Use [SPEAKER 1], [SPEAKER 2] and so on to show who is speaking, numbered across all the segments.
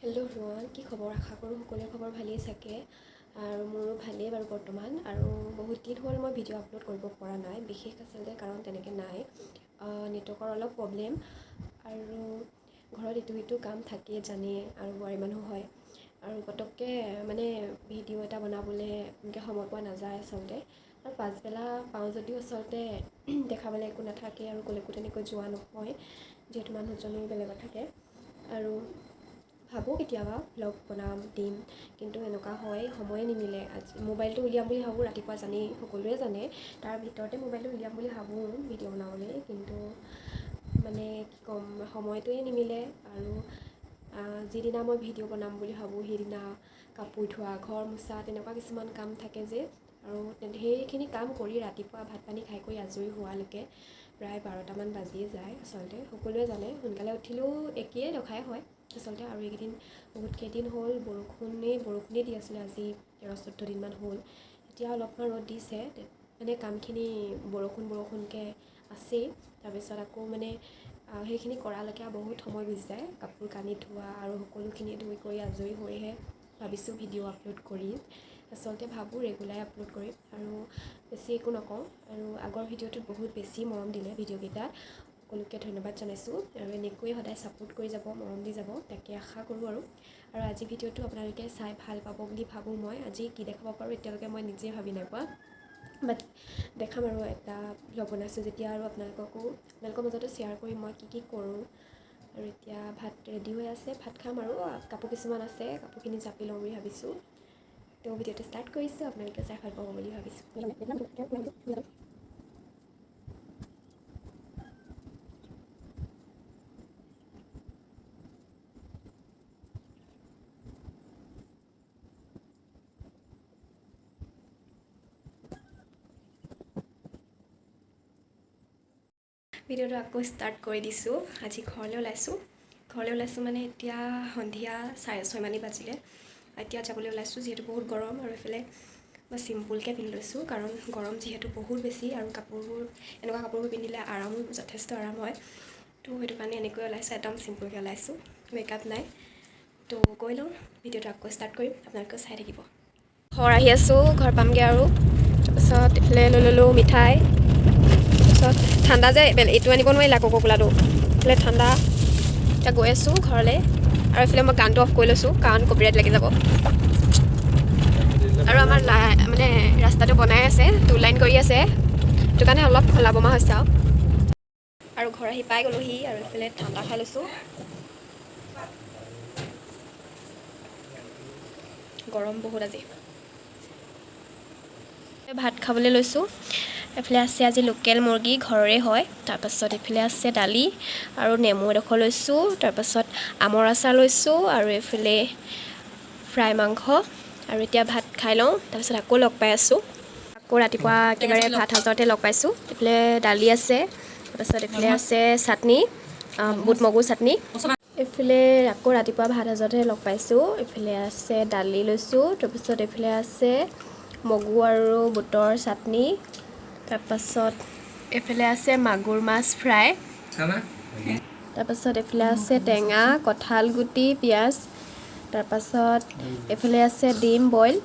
[SPEAKER 1] Hello' everyone, কি খবৰ? আশা কৰোঁ সকলোৰে খবৰ ভালেই চাগে। আৰু মোৰো ভালেই বাৰু বৰ্তমান। আৰু বহুত দিন হ'ল মই ভিডিঅ' আপলোড কৰিব পৰা নাই, বিশেষ আচলতে কাৰণ তেনেকৈ নাই। নেটৱৰ্কৰ অলপ প্ৰব্লেম আৰু ঘৰত ইটো সিটো কাম থাকেই জানেই, আৰু বোৱাৰী মানুহ হয় আৰু পটককৈ মানে ভিডিঅ' এটা বনাবলৈ এনেকৈ সময় পোৱা নাযায় আচলতে। আৰু পাছবেলা পাওঁ যদিও আচলতে দেখাবলৈ একো নাথাকে আৰু ক'লৈকো তেনেকৈ যোৱা নহয়, যিহেতু মানুহজনো বেলেগত থাকে। আৰু ভাবোঁ কেতিয়াবা ভ্লগ বনাম দিম, কিন্তু এনেকুৱা হয় সময়ে নিমিলে। আজি মোবাইলটো উলিয়াম বুলি ভাবোঁ, ৰাতিপুৱা জানেই, সকলোৱে জানে, তাৰ ভিতৰতে মোবাইলটো উলিয়াম বুলি ভাবোঁ ভিডিঅ' বনাবলৈ, কিন্তু মানে কি ক'ম, সময়টোৱে নিমিলে। আৰু যিদিনা মই ভিডিঅ' বনাম বুলি ভাবোঁ সেইদিনা কাপোৰ ধোৱা, ঘৰ মোচা তেনেকুৱা কিছুমান কাম থাকে যে, আৰু সেইখিনি কাম কৰি ৰাতিপুৱা ভাত পানী খাই কৰি আজৰি হোৱালৈকে প্ৰায় 12টামান বাজিয়ে যায় আচলতে। সকলোৱে জানে সোনকালে উঠিলেও একেই দেখাই হয় আচলতে। আৰু এইকেইদিন বহুতকেইদিন হ'ল বৰষুণেই দি আছিলে, আজি 13-14 দিনমান হ'ল। এতিয়া অলপমান ৰ'দ দিছে, মানে কামখিনি বৰষুণকৈ আছেই। তাৰপিছত আকৌ মানে সেইখিনি কৰালৈকে বহুত সময় গুচি যায়, কাপোৰ কানি ধোৱা আৰু সকলোখিনি ধুই কৰি আজৰি হৈহে ভাবিছোঁ ভিডিঅ' আপলোড কৰিম। আচলতে ভাবোঁ ৰেগুলাৰ আপলোড কৰিম আৰু বেছি একো নকওঁ। আৰু আগৰ ভিডিঅ'টোত বহুত বেছি মৰম দিলে ভিডিঅ'কেইটাত, সকলোকে ধন্যবাদ জনাইছোঁ। আৰু এনেকৈয়ে সদায় ছাপোৰ্ট কৰি যাব, মৰম দি যাব, তাকে আশা কৰোঁ। আৰু আজি ভিডিঅ'টো আপোনালোকে চাই ভাল পাব বুলি ভাবোঁ। মই আজি কি দেখাব পাৰোঁ এতিয়ালৈকে মই নিজেই ভাবি নাই পোৱা, বাট দেখাম আৰু এটা ভ্লগ বনাইছোঁ যেতিয়া, আৰু আপোনালোকৰ মাজতো শ্বেয়াৰ কৰিম মই কি কৰোঁ। আৰু এতিয়া ভাত ৰেডি হৈ আছে, ভাত খাম আৰু কাপোৰ কিছুমান আছে, কাপোৰখিনি জাপি লওঁ বুলি ভাবিছোঁ। তো ভিডিঅ'টো ষ্টাৰ্ট কৰিছোঁ, আপোনালোকে চাই ভাল পাব বুলি ভাবিছোঁ। ভিডিঅ'টো আকৌ ষ্টাৰ্ট কৰি দিছোঁ। আজি ঘৰলৈ ওলাইছোঁ মানে এতিয়া সন্ধিয়া 6:30 বাজিলে। এতিয়া যাবলৈ ওলাইছোঁ যিহেতু বহুত গৰম, আৰু এইফালে মই চিম্পুলকৈ পিন্ধি লৈছোঁ কাৰণ গৰম যিহেতু বহুত বেছি, আৰু এনেকুৱা কাপোৰবোৰ পিন্ধিলে যথেষ্ট আৰাম হয়। তো সেইটো কাৰণে এনেকৈ ওলাইছোঁ, একদম চিম্পুলকৈ ওলাইছোঁ, মেকআপ নাই। তো গৈ লওঁ, ভিডিঅ'টো আকৌ ষ্টাৰ্ট কৰিম, আপোনালোকেও চাই থাকিব। ঘৰ আহি আছোঁ, ঘৰ পামগৈ আৰু তাৰপিছত এইফালে লৈ ল'লোঁ মিঠাই। তাৰপিছত ঠাণ্ডা যে এইটো আনিব নোৱাৰিলা কোকোকোলাটো, এইফালে ঠাণ্ডা। এতিয়া গৈ আছোঁ ঘৰলৈ, আৰু এইফালে মই গানটো অফ কৰি লৈছোঁ কাৰণ কপিৰাইট লাগি যাব। আৰু আমাৰ মানে ৰাস্তাটো বনাই আছে, 2 লাইন কৰি আছে, সেইটো কাৰণে অলপ খলা বমা হৈছে আৰু ঘৰ আহি পাই গ'লোহি। আৰু এইফালে ঠাণ্ডা খাই লৈছোঁ, গৰম বহুত আজি। ভাত খাবলৈ লৈছোঁ। এইফালে আছে আজি লোকেল মুৰ্গী, ঘৰৰে হয়। তাৰপাছত এইফালে আছে দালি আৰু নেমু এডোখৰ লৈছোঁ। তাৰপাছত আমৰ আচাৰ লৈছোঁ, আৰু এইফালে ফ্ৰাই মাংস। আৰু এতিয়া ভাত খাই লওঁ, তাৰপিছত আকৌ লগ পাই আছোঁ। আকৌ ৰাতিপুৱা একেবাৰে ভাত সাজতে লগ পাইছোঁ। এইফালে দালি আছে, তাৰপাছত এইফালে আছে চাটনি, বুট মগু চাটনি। এইফালে আকৌ ৰাতিপুৱা ভাত সাজতে লগ পাইছোঁ। এইফালে আছে দালি লৈছোঁ, তাৰপিছত এইফালে আছে মগু আৰু বুটৰ চাটনি। তাৰপাছত এইফালে আছে মাগুৰ মাছ ফ্ৰাই। তাৰপাছত এইফালে আছে টেঙা, কঁঠাল গুটি, পিঁয়াজ। তাৰপাছত এইফালে আছে ডিম বইল,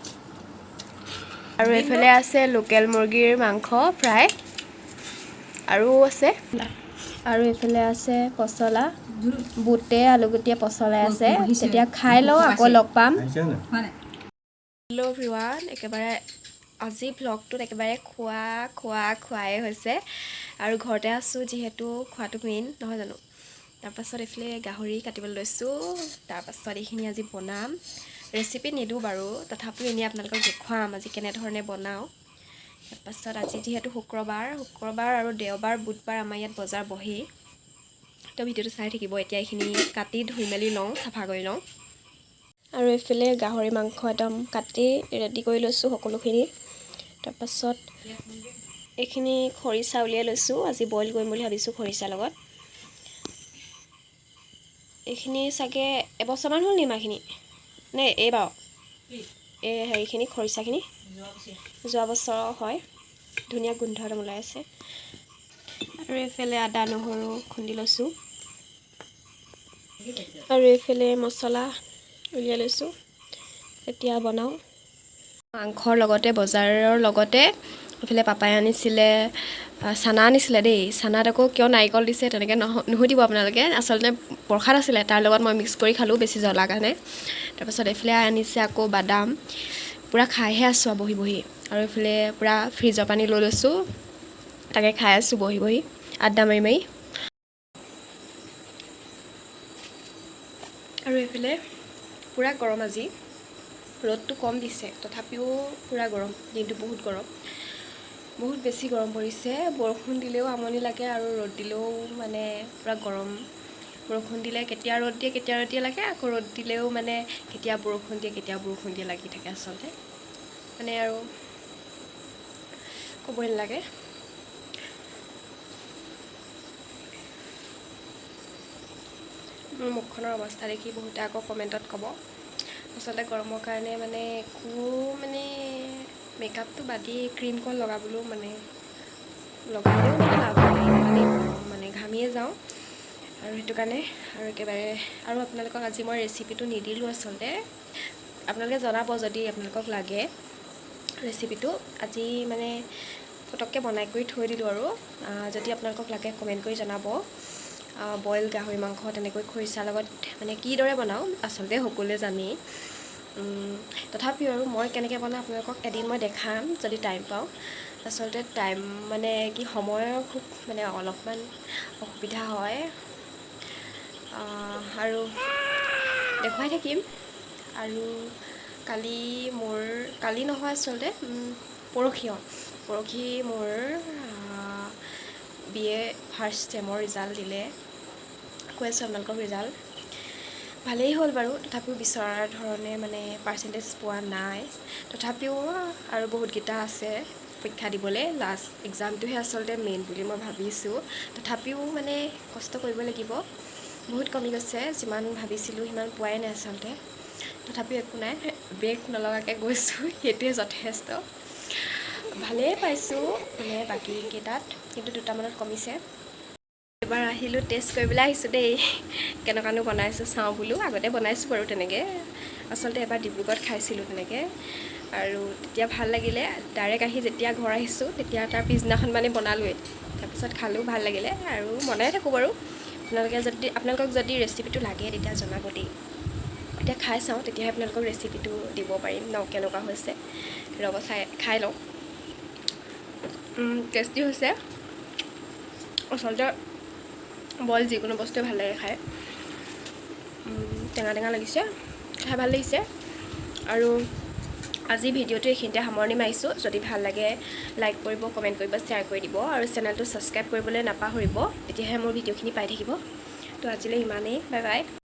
[SPEAKER 1] আৰু এইফালে আছে লোকেল মুৰ্গীৰ মাংস ফ্ৰাই, আৰু এইফালে আছে পচলা, বুটে আলুগুটিয়ে পচলাই আছে। তেতিয়া খাই লওঁ, আকৌ লগ পাম। হেল্ল' এভৰিৱান, একেবাৰে আজি ভ্লগটোত একেবাৰে খোৱাই হৈছে, আৰু ঘৰতে আছোঁ যিহেতু খোৱাটো মেইন নহয় জানো। তাৰপাছত এইফালে গাহৰি কাটিবলৈ লৈছোঁ। তাৰপাছত এইখিনি আজি বনাম, ৰেচিপি নিদিওঁ বাৰু, তথাপিও এনেই আপোনালোকক দেখুৱাম আজি কেনেধৰণে বনাওঁ। তাৰপাছত আজি যিহেতু শুক্ৰবাৰ আৰু দেওবাৰ বুধবাৰ আমাৰ ইয়াত বজাৰ বহেই। তো ভিডিঅ'টো চাই থাকিব। এতিয়া এইখিনি কাটি ধুই মেলি লওঁ, চাফা কৰি লওঁ। আৰু এইফালে গাহৰি মাংস একদম কাটি ৰেডি কৰি লৈছোঁ সকলোখিনি। তাৰপাছত এইখিনি খৰিচা উলিয়াই লৈছোঁ, আজি বইল কৰিম বুলি ভাবিছোঁ খৰিচাৰ লগত। এইখিনি চাগে এবছৰমান হ'ল নিমাখিনি নে এইবাৰ হেৰিখিনি খৰিচাখিনি যোৱা বছৰ হয়। ধুনীয়া গোন্ধ এটা ওলাই আছে। আৰু এইফালে আদা নহৰু খুন্দি লৈছোঁ, আৰু এইফালে মছলা উলিয়াই লৈছোঁ। এতিয়া বনাওঁ। মাংসৰ লগতে বজাৰৰ লগতে এইফালে পাপাই আনিছিলে চানা আনিছিলে দেই। চানাত আকৌ কিয় নাৰিকল দিছে তেনেকৈ নুসুধিব আপোনালোকে। আচলতে প্ৰসাদ আছিলে, তাৰ লগত মই মিক্স কৰি খালোঁ বেছি জ্বলা কাৰণে। তাৰপাছত এইফালে আনিছে আকৌ বাদাম। পূৰা খাইহে আছোঁ আৰু বহি বহি। আৰু এইফালে পূৰা ফ্ৰিজৰ পানী লৈ লৈছোঁ, তাকে খাই আছোঁ বহি বহি আড্ডা মাৰি মাৰি। আৰু এইফালে পূৰা গৰম আজি, ৰ'দটো কম দিছে তথাপিও পূৰা গৰম, দিনটো বহুত গৰম, বহুত বেছি গৰম পৰিছে। বৰষুণ দিলেও আমনি লাগে আৰু ৰ'দ দিলেও মানে পূৰা গৰম। বৰষুণ দিলে কেতিয়া ৰ'দ দিয়ে কেতিয়া ৰ'দ দিয়ে লাগে, আকৌ ৰ'দ দিলেও মানে কেতিয়া বৰষুণ দিয়ে কেতিয়া বৰষুণ দিয়ে লাগি থাকে আচলতে। মানে আৰু ক'বই নালাগে। মোৰ মুখখনৰ অৱস্থা দেখি বহুতে আকৌ কমেণ্টত ক'ব, আচলতে গৰমৰ কাৰণে মানে একো মানে মেকআপটো বাদি ক্ৰীমকণ লগাবলৈও মানে লগালেও মানে লাভ নাই, ইমানেই গৰম মানে ঘামিয়ে যাওঁ। আৰু সেইটো কাৰণে আৰু একেবাৰে আৰু আপোনালোকক আজি মই ৰেচিপিটো নিদিলোঁ আচলতে। আপোনালোকে জনাব যদি আপোনালোকক লাগে ৰেচিপিটো। আজি মানে পটককৈ বনাই কৰি থৈ দিলোঁ আৰু যদি আপোনালোকক লাগে কমেণ্ট কৰি জনাব। বইল গাহৰি মাংস তেনেকৈ খৰিচাৰ লগত মানে কিদৰে বনাওঁ আচলতে সকলোৱে জানেই। তথাপিও আৰু মই কেনেকৈ বনাওঁ আপোনালোকক এদিন মই দেখাম যদি টাইম পাওঁ। আচলতে টাইম মানে কি সময়ৰ খুব মানে অলপমান অসুবিধা হয়, আৰু দেখুৱাই থাকিম। আৰু কালি নহয় আচলতে পৰহি মোৰ BA ফাৰ্ষ্ট ছেমৰ ৰিজাল্ট দিলে। কৈ আছোঁ আপোনালোকক ৰিজাল্ট ভালেই হ'ল বাৰু, তথাপিও বিচৰাৰ ধৰণে মানে পাৰ্চেণ্টেজ পোৱা নাই। তথাপিও আৰু বহুতকেইটা আছে পৰীক্ষা দিবলৈ, লাষ্ট এক্সামটোহে আচলতে মেইন বুলি মই ভাবিছোঁ। তথাপিও মানে কষ্ট কৰিব লাগিব। বহুত কমি গৈছে, যিমান ভাবিছিলোঁ সিমান পোৱাই নাই আচলতে। তথাপিও একো নাই, ব্ৰেক নলগাকৈ গৈছোঁ সেইটোৱে যথেষ্ট। ভালেই পাইছোঁ মানে বাকীকেইটাত, কিন্তু দুটামানত কমিছে। এবাৰ আহিলোঁ টেষ্ট কৰিবলৈ আহিছোঁ দেই, কেনেকুৱানো বনাইছোঁ চাওঁ বোলো। আগতে বনাইছোঁ বাৰু তেনেকৈ, আচলতে এবাৰ ডিব্ৰুগড়ত খাইছিলোঁ তেনেকৈ আৰু তেতিয়া ভাল লাগিলে। ডাইৰেক্ট আহি যেতিয়া ঘৰ আহিছোঁ তেতিয়া তাৰ পিছদিনাখন মানে বনালোৱেই, তাৰপিছত খালোঁ, ভাল লাগিলে আৰু বনাই থাকোঁ বাৰু। আপোনালোকক যদি ৰেচিপিটো লাগে তেতিয়া জনাব দেই। এতিয়া খাই চাওঁ, তেতিয়াহে আপোনালোকক ৰেচিপিটো দিব পাৰিম ন কেনেকুৱা হৈছে। ৰ'ব খাই লওঁ। টেষ্টি হৈছে আচলতে। বইল যিকোনো বস্তুৱে ভাল লাগে খাই। টেঙা টেঙা লাগিছে, খাই ভাল লাগিছে। আৰু আজি ভিডিঅ'টো এইখিনিতে সামৰণি মাৰিছোঁ। যদি ভাল লাগে লাইক কৰিব, কমেণ্ট কৰিব, শ্বেয়াৰ কৰি দিব আৰু চেনেলটো ছাবস্ক্ৰাইব কৰিবলৈ নাপাহৰিব, তেতিয়াহে মোৰ ভিডিঅ'খিনি পাই থাকিব। তো আজিলৈ ইমানেই, বাই বাই।